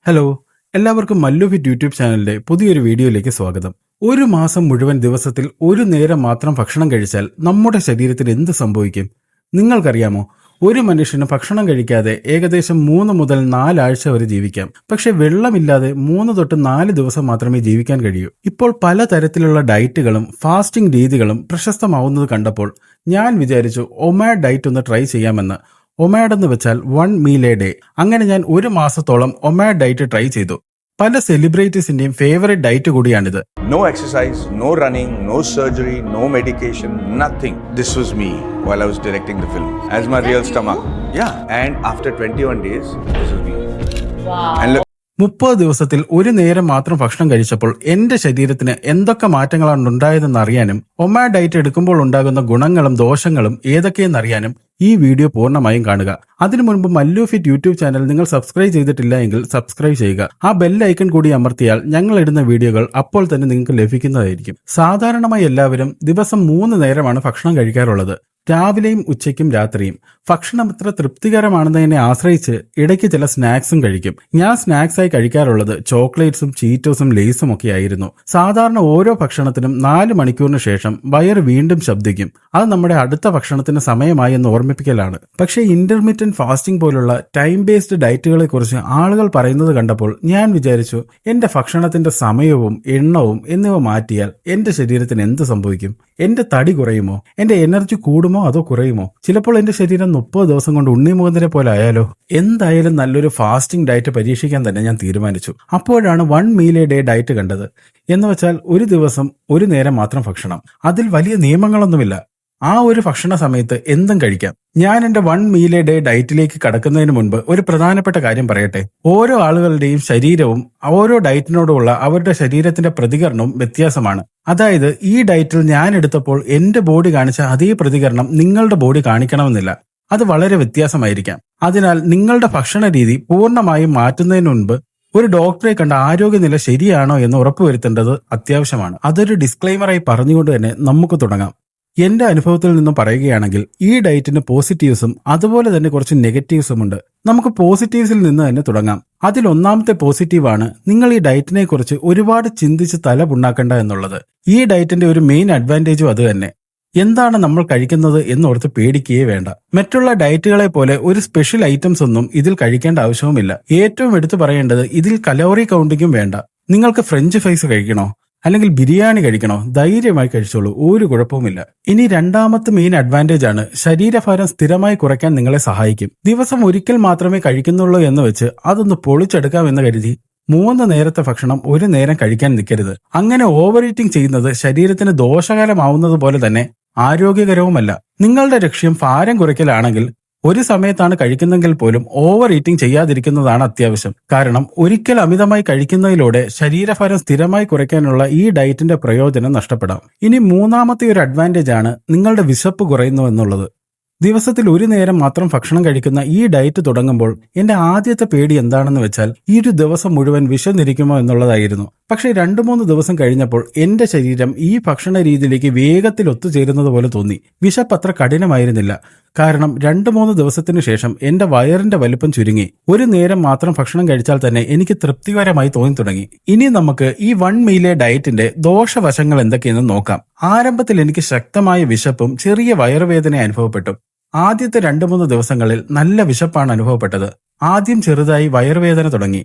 Hello, എല്ലാവർക്കും Mallu fit YouTube ചാനലിന്റെ പുതിയൊരു വീഡിയോയിലേക്ക് സ്വാഗതം. ഒരു മാസം മുഴുവൻ ദിവസത്തിൽ ഒരു നേരം മാത്രം ഭക്ഷണം കഴിച്ചാൽ നമ്മുടെ ശരീരത്തിന് എന്ത് സംഭവിക്കും? നിങ്ങൾക്കറിയാമോ? ഒരു മനുഷ്യന് ഭക്ഷണം കഴിക്കാതെ ഏകദേശം 3 മുതൽ 4 ആഴ്ച വരെ ജീവിക്കാം. പക്ഷെ വെള്ളമില്ലാതെ 3 തൊട്ട് 4 ദിവസം മാത്രമേ ജീവിക്കാൻ കഴിയൂ. ഇപ്പോൾ പലതരത്തിലുള്ള ഡയറ്റുകളും ഫാസ്റ്റിംഗ് രീതികളും പ്രശസ്തമാവുന്നത് കണ്ടപ്പോൾ ഞാൻ വിചാരിച്ചു ഒമാഡ് ഡയറ്റ് ഒന്ന് ട്രൈ ചെയ്യാമെന്ന്. ഒമാഡ് എന്ന് വെച്ചാൽ 1 മീൽ എ ഡേ. അങ്ങനെ ഞാൻ ഒരു മാസത്തോളം ഒമാഡ് ഡയറ്റ് ട്രൈ ചെയ്തു. പല സെലിബ്രിറ്റീസിന്റെയും ഫേവറേറ്റ് ഡയറ്റ് കൂടിയാണിത്. No exercise, no running, no surgery, no medication, nothing. This was me while I was directing the film. As my real stomach. Yeah, and after 21 days, this was me. Wow. And look, 30 ദിവസത്തിൽ ഒരു നേരം മാത്രം ഭക്ഷണം കഴിച്ചപ്പോൾ എന്റെ ശരീരത്തിന് എന്തൊക്കെ മാറ്റങ്ങളാണ് ഉണ്ടായതെന്ന് അറിയാനും ഒമാഡ് ഡയറ്റ് എടുക്കുമ്പോൾ ഉണ്ടാകുന്ന ഗുണങ്ങളും ദോഷങ്ങളും ഏതൊക്കെയെന്നറിയാനും ഈ വീഡിയോ പൂർണ്ണമായും കാണുക. അതിനു മുൻപ് മല്ലു ഫിറ്റ് യൂട്യൂബ് ചാനൽ നിങ്ങൾ സബ്സ്ക്രൈബ് ചെയ്തിട്ടില്ല എങ്കിൽ സബ്സ്ക്രൈബ് ചെയ്യുക. ആ ബെൽ ഐക്കൺ കൂടി അമർത്തിയാൽ ഞങ്ങൾ ഇടുന്ന വീഡിയോകൾ അപ്പോൾ തന്നെ നിങ്ങൾക്ക് ലഭിക്കുന്നതായിരിക്കും. സാധാരണമായി എല്ലാവരും ദിവസം 3 നേരമാണ് ഭക്ഷണം കഴിക്കാറുള്ളത്. രാവിലെയും ഉച്ചയ്ക്കും രാത്രിയും. ഭക്ഷണം എത്ര തൃപ്തികരമാണെന്നതിനെ ആശ്രയിച്ച് ഇടയ്ക്ക് ചില സ്നാക്സും കഴിക്കും. ഞാൻ സ്നാക്സായി കഴിക്കാറുള്ളത് ചോക്ലേറ്റ്സും ചീറ്റോസും ലേസും ഒക്കെ ആയിരുന്നു. സാധാരണ ഓരോ ഭക്ഷണത്തിനും 4 മണിക്കൂറിന് ശേഷം വയറ് വീണ്ടും ശബ്ദിക്കും. അത് നമ്മുടെ അടുത്ത ഭക്ഷണത്തിന് സമയമായി എന്ന് ഓർമ്മിപ്പിക്കലാണ്. പക്ഷേ ഇന്റർമീഡിയന്റ് ഫാസ്റ്റിംഗ് പോലുള്ള ടൈം ബേസ്ഡ് ഡയറ്റുകളെ കുറിച്ച് ആളുകൾ പറയുന്നത് കണ്ടപ്പോൾ ഞാൻ വിചാരിച്ചു, എന്റെ ഭക്ഷണത്തിന്റെ സമയവും എണ്ണവും എന്നിവ മാറ്റിയാൽ എന്റെ ശരീരത്തിന് എന്ത് സംഭവിക്കും? എന്റെ തടി കുറയുമോ? എന്റെ എനർജി കൂടുമോ അതോ കുറയുമോ? ചിലപ്പോൾ എന്റെ ശരീരം 30 ദിവസം കൊണ്ട് ഉണ്ണിമുഖത്തിനെ പോലെ ആയാലോ? എന്തായാലും നല്ലൊരു ഫാസ്റ്റിംഗ് ഡയറ്റ് പരീക്ഷിക്കാൻ തന്നെ ഞാൻ തീരുമാനിച്ചു. അപ്പോഴാണ് 1 മീൽ എ ഡേ ഡയറ്റ് കണ്ടത്. എന്ന് വെച്ചാൽ ഒരു ദിവസം ഒരു നേരം മാത്രം ഭക്ഷണം. അതിൽ വലിയ നിയമങ്ങളൊന്നുമില്ല. ആ ഒരു ഭക്ഷണ സമയത്ത് എന്തും കഴിക്കാം. ഞാൻ എന്റെ 1 മീൽ എ ഡേ ഡയറ്റിലേക്ക് കടക്കുന്നതിന് മുൻപ് ഒരു പ്രധാനപ്പെട്ട കാര്യം പറയട്ടെ. ഓരോ ആളുകളുടെയും ശരീരവും ഓരോ ഡയറ്റിനോടുള്ള അവരുടെ ശരീരത്തിന്റെ പ്രതികരണവും വ്യത്യാസമാണ്. അതായത് ഈ ഡയറ്റിൽ ഞാൻ എടുത്തപ്പോൾ എന്റെ ബോഡി കാണിച്ച അതേ പ്രതികരണം നിങ്ങളുടെ ബോഡി കാണിക്കണമെന്നില്ല. അത് വളരെ വ്യത്യാസമായിരിക്കാം. അതിനാൽ നിങ്ങളുടെ ഭക്ഷണ രീതി പൂർണ്ണമായും മാറ്റുന്നതിന് മുൻപ് ഒരു ഡോക്ടറെ കണ്ട ആരോഗ്യനില ശരിയാണോ എന്ന് ഉറപ്പുവരുത്തേണ്ടത് അത്യാവശ്യമാണ്. അതൊരു ഡിസ്ക്ലെയിമറായി പറഞ്ഞുകൊണ്ട് തന്നെ നമുക്ക് തുടങ്ങാം. എന്റെ അനുഭവത്തിൽ നിന്നും പറയുകയാണെങ്കിൽ ഈ ഡയറ്റിന് പോസിറ്റീവ്സും അതുപോലെ തന്നെ കുറച്ച് നെഗറ്റീവ്സും ഉണ്ട്. നമുക്ക് പോസിറ്റീവ്സിൽ നിന്ന് തന്നെ തുടങ്ങാം. അതിൽ ഒന്നാമത്തെ പോസിറ്റീവാണ് നിങ്ങൾ ഈ ഡയറ്റിനെ കുറിച്ച് ഒരുപാട് ചിന്തിച്ച് തല പുണ്ണാക്കണ്ട എന്നുള്ളത്. ഈ ഡയറ്റിന്റെ ഒരു മെയിൻ അഡ്വാൻറ്റേജും അത് തന്നെ. എന്താണ് നമ്മൾ കഴിക്കുന്നത് എന്നോർത്ത് പേടിക്കുകയേ വേണ്ട. മറ്റുള്ള ഡയറ്റുകളെ പോലെ ഒരു സ്പെഷ്യൽ ഐറ്റംസ് ഒന്നും ഇതിൽ കഴിക്കേണ്ട ആവശ്യവുമില്ല. ഏറ്റവും എടുത്തു പറയേണ്ടത് ഇതിൽ കലോറി കൗണ്ടിങ്ങും വേണ്ട. നിങ്ങൾക്ക് ഫ്രഞ്ച് ഫ്രൈസ് കഴിക്കണോ അല്ലെങ്കിൽ ബിരിയാണി കഴിക്കണോ? ധൈര്യമായി കഴിച്ചോളൂ, ഒരു കുഴപ്പവുമില്ല. ഇനി രണ്ടാമത്തെ മെയിൻ അഡ്വാൻറ്റേജ് ആണ് ശരീരഭാരം സ്ഥിരമായി കുറയ്ക്കാൻ നിങ്ങളെ സഹായിക്കും. ദിവസം ഒരിക്കൽ മാത്രമേ കഴിക്കുന്നുള്ളൂ എന്ന് വെച്ച് അതൊന്ന് പൊളിച്ചെടുക്കാമെന്ന് കരുതി 3 നേരത്തെ ഭക്ഷണം ഒരു നേരം കഴിക്കാൻ നിൽക്കരുത്. അങ്ങനെ ഓവർ ഈറ്റിംഗ് ചെയ്യുന്നത് ശരീരത്തിന് ദോഷകരമാവുന്നത് പോലെ തന്നെ ആരോഗ്യകരവുമല്ല. നിങ്ങളുടെ ലക്ഷ്യം ഭാരം കുറയ്ക്കലാണെങ്കിൽ ഒരു സമയത്താണ് കഴിക്കുന്നെങ്കിൽ പോലും ഓവർ ഈറ്റിംഗ് ചെയ്യാതിരിക്കുന്നതാണ് അത്യാവശ്യം. കാരണം ഒരിക്കൽ അമിതമായി കഴിക്കുന്നതിലൂടെ ശരീരഭാരം സ്ഥിരമായി കുറയ്ക്കാനുള്ള ഈ ഡയറ്റിന്റെ പ്രയോജനം നഷ്ടപ്പെടാം. ഇനി മൂന്നാമത്തെ ഒരു അഡ്വാൻറ്റേജ് ആണ് നിങ്ങളുടെ വിശപ്പ് കുറയുന്നു എന്നുള്ളത്. ദിവസത്തിൽ ഒരു നേരം മാത്രം ഭക്ഷണം കഴിക്കുന്ന ഈ ഡയറ്റ് തുടങ്ങുമ്പോൾ എന്റെ ആദ്യത്തെ പേടി എന്താണെന്ന് വെച്ചാൽ ഈ ഒരു ദിവസം മുഴുവൻ വിശന്നിരിക്കുമോ എന്നുള്ളതായിരുന്നു. പക്ഷേ 2-3 ദിവസം കഴിഞ്ഞപ്പോൾ എന്റെ ശരീരം ഈ ഭക്ഷണ രീതിയിലേക്ക് വേഗത്തിൽ ഒത്തുചേരുന്നത് പോലെ തോന്നി. വിശപ്പ് അത്ര കഠിനമായിരുന്നില്ല. കാരണം 2-3 ദിവസത്തിനു ശേഷം എന്റെ വയറിന്റെ വലുപ്പം ചുരുങ്ങി. ഒരു നേരം മാത്രം ഭക്ഷണം കഴിച്ചാൽ തന്നെ എനിക്ക് തൃപ്തികരമായി തോന്നി തുടങ്ങി. ഇനി നമുക്ക് ഈ 1 മീൽ എ ഡയറ്റിന്റെ ദോഷവശങ്ങൾ എന്തൊക്കെയെന്ന് നോക്കാം. ആരംഭത്തിൽ എനിക്ക് ശക്തമായ വിശപ്പും ചെറിയ വയറുവേദന അനുഭവപ്പെട്ടു. ആദ്യത്തെ 2-3 ദിവസങ്ങളിൽ നല്ല വിശപ്പാണ് അനുഭവപ്പെട്ടത്. ആദ്യം ചെറുതായി വയറുവേദന തുടങ്ങി.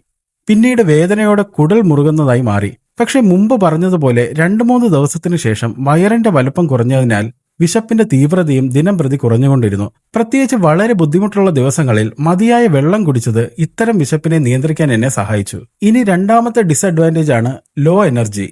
പിന്നീട് വേദനയോടെ കുടൽ മുറുകുന്നതായി മാറി. പക്ഷെ മുമ്പ് പറഞ്ഞതുപോലെ 2-3 ദിവസത്തിനു ശേഷം വയറിന്റെ വലുപ്പം കുറഞ്ഞതിനാൽ വിശപ്പിന്റെ തീവ്രതയും ദിനം പ്രതി കുറഞ്ഞുകൊണ്ടിരുന്നു. പ്രത്യേകിച്ച് വളരെ ബുദ്ധിമുട്ടുള്ള ദിവസങ്ങളിൽ മതിയായ വെള്ളം കുടിച്ചത് ഇത്തരം വിശപ്പിനെ നിയന്ത്രിക്കാൻ എന്നെ സഹായിച്ചു. ഇനി രണ്ടാമത്തെ ഡിസഡ്വാൻറ്റേജ് ആണ് ലോ എനർജി.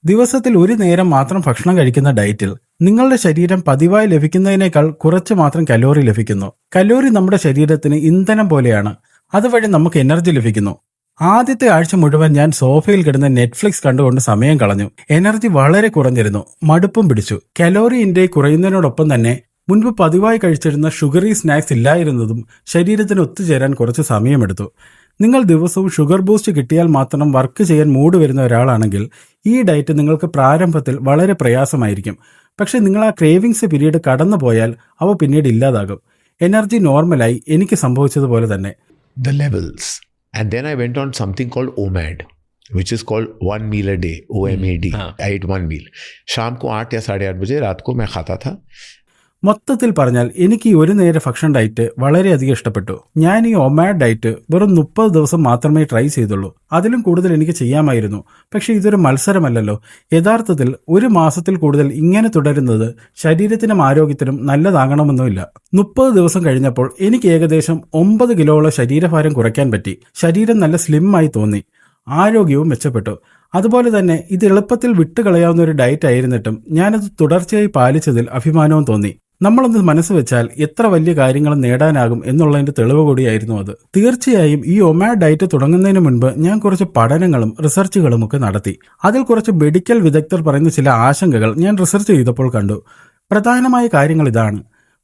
ദിവസത്തിൽ ഒരു നേരം മാത്രം ഭക്ഷണം കഴിക്കുന്ന ഡയറ്റിൽ നിങ്ങളുടെ ശരീരം പതിവായി ലഭിക്കുന്നതിനേക്കാൾ കുറച്ച് മാത്രം കലോറി ലഭിക്കുന്നു. കലോറി നമ്മുടെ ശരീരത്തിന് ഇന്ധനം പോലെയാണ്. അതുവഴി നമുക്ക് എനർജി ലഭിക്കുന്നു. ആദ്യത്തെ ആഴ്ച മുഴുവൻ ഞാൻ സോഫയിൽ കിടന്ന് നെറ്റ്ഫ്ലിക്സ് കണ്ടുകൊണ്ട് സമയം കളഞ്ഞു. എനർജി വളരെ കുറഞ്ഞിരുന്നു. മടുപ്പും പിടിച്ചു. കലോറി ഇൻടേക്ക് കുറയുന്നതിനോടൊപ്പം തന്നെ മുൻപ് പതിവായി കഴിച്ചിരുന്ന ഷുഗറി സ്നാക്സ് ഇല്ലായിരുന്നതും ശരീരത്തിന് ഒത്തുചേരാൻ കുറച്ച് സമയമെടുത്തു. നിങ്ങൾ ദിവസവും ഷുഗർ ബൂസ്റ്റ് കിട്ടിയാൽ മാത്രം വർക്ക് ചെയ്യാൻ മൂഡ് വരുന്ന ഒരാളാണെങ്കിൽ ഈ ഡയറ്റ് നിങ്ങൾക്ക് പ്രാരംഭത്തിൽ വളരെ പ്രയാസമായിരിക്കും. പക്ഷെ നിങ്ങൾ ആ ക്രേവിങ്സ് പീരീഡ് കടന്നു പോയാൽ അവ പിന്നീട് ഇല്ലാതാകും. എനർജി നോർമലായി എനിക്ക് സംഭവിച്ചതുപോലെ തന്നെ. The levels And then I went on something called OMAD, which is called 1 meal a day, OMAD. I ate 1 meal. शाम को 8 या 8:30 बजे रात को मैं खाता था. മൊത്തത്തിൽ പറഞ്ഞാൽ എനിക്ക് ഈ ഒരു നേര ഭക്ഷണ ഡയറ്റ് വളരെയധികം ഇഷ്ടപ്പെട്ടു. ഞാൻ ഈ ഒമാഡ് ഡയറ്റ് വെറും 30 ദിവസം മാത്രമേ ട്രൈ ചെയ്തുള്ളൂ. അതിലും കൂടുതൽ എനിക്ക് ചെയ്യാമായിരുന്നു. പക്ഷെ ഇതൊരു മത്സരമല്ലല്ലോ. യഥാർത്ഥത്തിൽ ഒരു മാസത്തിൽ കൂടുതൽ ഇങ്ങനെ തുടരുന്നത് ശരീരത്തിനും ആരോഗ്യത്തിനും നല്ലതാകണമെന്നുമില്ല. 30 ദിവസം കഴിഞ്ഞപ്പോൾ എനിക്ക് ഏകദേശം 9 കിലോയുള്ള ശരീരഭാരം കുറയ്ക്കാൻ പറ്റി. ശരീരം നല്ല സ്ലിം ആയി തോന്നി. ആരോഗ്യവും മെച്ചപ്പെട്ടു. അതുപോലെ തന്നെ ഇത് എളുപ്പത്തിൽ വിട്ടുകളയാവുന്ന ഒരു ഡയറ്റ് ആയിരുന്നിട്ടും ഞാനത് തുടർച്ചയായി പാലിച്ചതിൽ അഭിമാനവും തോന്നി. നമ്മളൊന്ന് മനസ്സ് വെച്ചാൽ എത്ര വലിയ കാര്യങ്ങളും നേടാനാകും എന്നുള്ളതിന്റെ തെളിവ് കൂടിയായിരുന്നു അത്. തീർച്ചയായും ഈ ഒമാഡ് ഡയറ്റ് തുടങ്ങുന്നതിന് മുൻപ് ഞാൻ കുറച്ച് പഠനങ്ങളും റിസർച്ചുകളും ഒക്കെ നടത്തി. അതിൽ കുറച്ച് മെഡിക്കൽ വിദഗ്ധർ പറയുന്ന ചില ആശങ്കകൾ ഞാൻ റിസർച്ച് ചെയ്തപ്പോൾ കണ്ടു. പ്രധാനമായ കാര്യങ്ങൾ ഇതാണ്: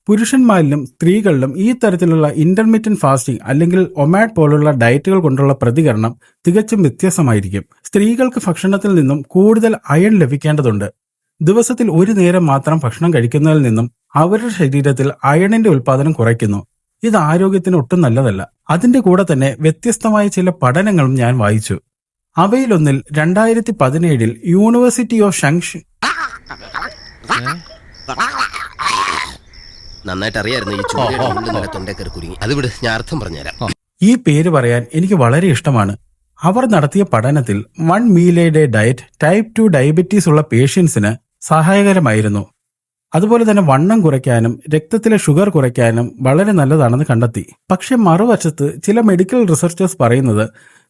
പുരുഷന്മാരിലും സ്ത്രീകളിലും ഈ തരത്തിലുള്ള ഇന്റർമീഡിയറ്റ് ഫാസ്റ്റിംഗ് അല്ലെങ്കിൽ ഒമാഡ് പോലുള്ള ഡയറ്റുകൾ കൊണ്ടുള്ള പ്രതികരണം തികച്ചും വ്യത്യസ്തമായിരിക്കും. സ്ത്രീകൾക്ക് ഭക്ഷണത്തിൽ നിന്നും കൂടുതൽ അയൺ ലഭിക്കേണ്ടതുണ്ട്. ദിവസത്തിൽ ഒരു നേരം മാത്രം ഭക്ഷണം കഴിക്കുന്നതിൽ നിന്നും അവരുടെ ശരീരത്തിൽ അയണിന്റെ ഉൽപാദനം കുറയ്ക്കുന്നു. ഇത് ആരോഗ്യത്തിന് ഒട്ടും നല്ലതല്ല. അതിന്റെ കൂടെ തന്നെ വ്യത്യസ്തമായ ചില പഠനങ്ങളും ഞാൻ വായിച്ചു. അവയിലൊന്നിൽ 2017 യൂണിവേഴ്സിറ്റി ഓഫ് നന്നായിട്ട് അറിയായിരുന്നു ഈ ചൂടിന്റെ തൊണ്ടേക്കറി കുരുങ്ങി. അത് വിട്, ഞാൻ അർത്ഥം പറഞ്ഞുതരാം. ഈ പേര് പറയാൻ എനിക്ക് വളരെ ഇഷ്ടമാണ്. അവർ നടത്തിയ പഠനത്തിൽ 1 meal a day diet type 2 diabetes ഉള്ള പേഷ്യൻസിന് സഹായകരമായിരുന്നു. അതുപോലെ തന്നെ വണ്ണം കുറയ്ക്കാനും രക്തത്തിലെ ഷുഗർ കുറയ്ക്കാനും വളരെ നല്ലതാണെന്ന് കണ്ടെത്തി. പക്ഷെ മറുവശത്ത് ചില മെഡിക്കൽ റിസർച്ചേഴ്സ് പറയുന്നത്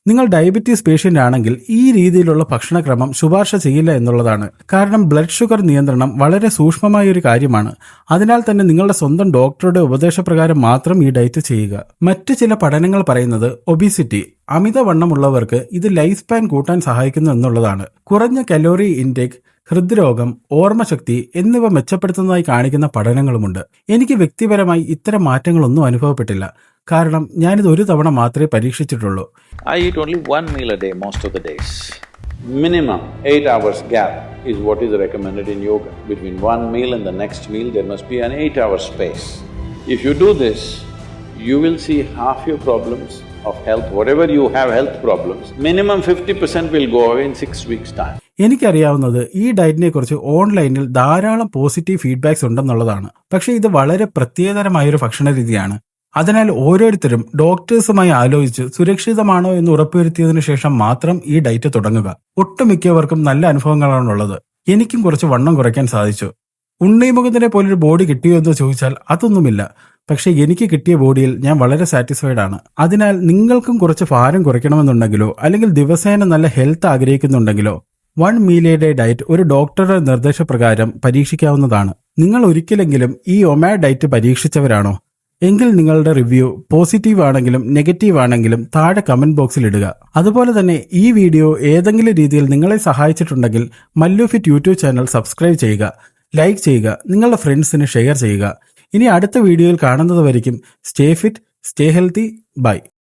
നിങ്ങൾ ഡയബറ്റീസ് പേഷ്യന്റ് ആണെങ്കിൽ ഈ രീതിയിലുള്ള ഭക്ഷണക്രമം ശുപാർശ ചെയ്യില്ല എന്നുള്ളതാണ്. കാരണം ബ്ലഡ് ഷുഗർ നിയന്ത്രണം വളരെ സൂക്ഷ്മമായ ഒരു കാര്യമാണ്. അതിനാൽ തന്നെ നിങ്ങളുടെ സ്വന്തം ഡോക്ടറുടെ ഉപദേശപ്രകാരം മാത്രം ഈ ഡയറ്റ് ചെയ്യുക. മറ്റ് ചില പഠനങ്ങൾ പറയുന്നത് ഒബിസിറ്റി, അമിതവണ്ണമുള്ളവർക്ക് ഇത് ലൈഫ് സ്പാൻ കൂട്ടാൻ സഹായിക്കുന്നു എന്നുള്ളതാണ്. കുറഞ്ഞ കലോറി ഇൻടേക്ക് ഹൃദ്രോഗം, ഓർമ്മശക്തി എന്നിവ മെച്ചപ്പെടുത്തുന്നതായി കാണിക്കുന്ന പഠനങ്ങളുമുണ്ട്. എനിക്ക് വ്യക്തിപരമായി ഇത്തരം മാറ്റങ്ങളൊന്നും അനുഭവപ്പെട്ടില്ല. കാരണം ഞാനിത് ഒരു തവണ മാത്രമേ പരീക്ഷിച്ചിട്ടുള്ളൂ. I eat only 1 meal a day most of the days. Minimum 8 hours gap is what is recommended in yoga. Between one meal and the next meal, there must be an 8-hour space. If you do this, you will see half your problems of health, whatever you have health problems, minimum 50% will go away in 6 weeks' time. എനിക്കറിയാവുന്നത് ഈ ഡയറ്റിനെ കുറിച്ച് ഓൺലൈനിൽ ധാരാളം positive feedbacks ഉണ്ടെന്നുള്ളതാണ്. പക്ഷേ ഇത് വളരെ പ്രത്യേകതരമായൊരു ഭക്ഷണ രീതിയാണ്. അതിനാൽ ഓരോരുത്തരും ഡോക്ടേഴ്സുമായി ആലോചിച്ച് സുരക്ഷിതമാണോ എന്ന് ഉറപ്പുവരുത്തിയതിനു ശേഷം മാത്രം ഈ ഡയറ്റ് തുടങ്ങുക. ഒട്ടുമിക്കവർക്കും നല്ല അനുഭവങ്ങളാണുള്ളത്. എനിക്കും കുറച്ച് വണ്ണം കുറയ്ക്കാൻ സാധിച്ചു. ഉണ്ണീമുഖത്തിനെ പോലൊരു ബോഡി കിട്ടിയോ എന്ന് ചോദിച്ചാൽ അതൊന്നുമില്ല. പക്ഷെ എനിക്ക് കിട്ടിയ ബോഡിയിൽ ഞാൻ വളരെ സാറ്റിസ്ഫൈഡ് ആണ്. അതിനാൽ നിങ്ങൾക്കും കുറച്ച് ഭാരം കുറയ്ക്കണമെന്നുണ്ടെങ്കിലോ അല്ലെങ്കിൽ ദിവസേന നല്ല ഹെൽത്ത് ആഗ്രഹിക്കുന്നുണ്ടെങ്കിലോ 1 meal a day ഡയറ്റ് ഒരു ഡോക്ടറുടെ നിർദ്ദേശപ്രകാരം പരീക്ഷിക്കാവുന്നതാണ്. നിങ്ങൾ ഒരിക്കലെങ്കിലും ഈ ഒമാഡ് ഡയറ്റ് പരീക്ഷിച്ചവരാണോ? എങ്കിൽ നിങ്ങളുടെ റിവ്യൂ പോസിറ്റീവ് ആണെങ്കിലും നെഗറ്റീവ് ആണെങ്കിലും താഴെ കമന്റ് ബോക്സിൽ ഇടുക. അതുപോലെ തന്നെ ഈ വീഡിയോ ഏതെങ്കിലും രീതിയിൽ നിങ്ങളെ സഹായിച്ചിട്ടുണ്ടെങ്കിൽ Mallu fit YouTube channel subscribe ചെയ്യുക, ലൈക്ക് ചെയ്യുക, നിങ്ങളുടെ ഫ്രണ്ട്സിന് ഷെയർ ചെയ്യുക. ഇനി അടുത്ത വീഡിയോയിൽ കാണുന്നത് വരയ്ക്കും stay fit, stay healthy, by.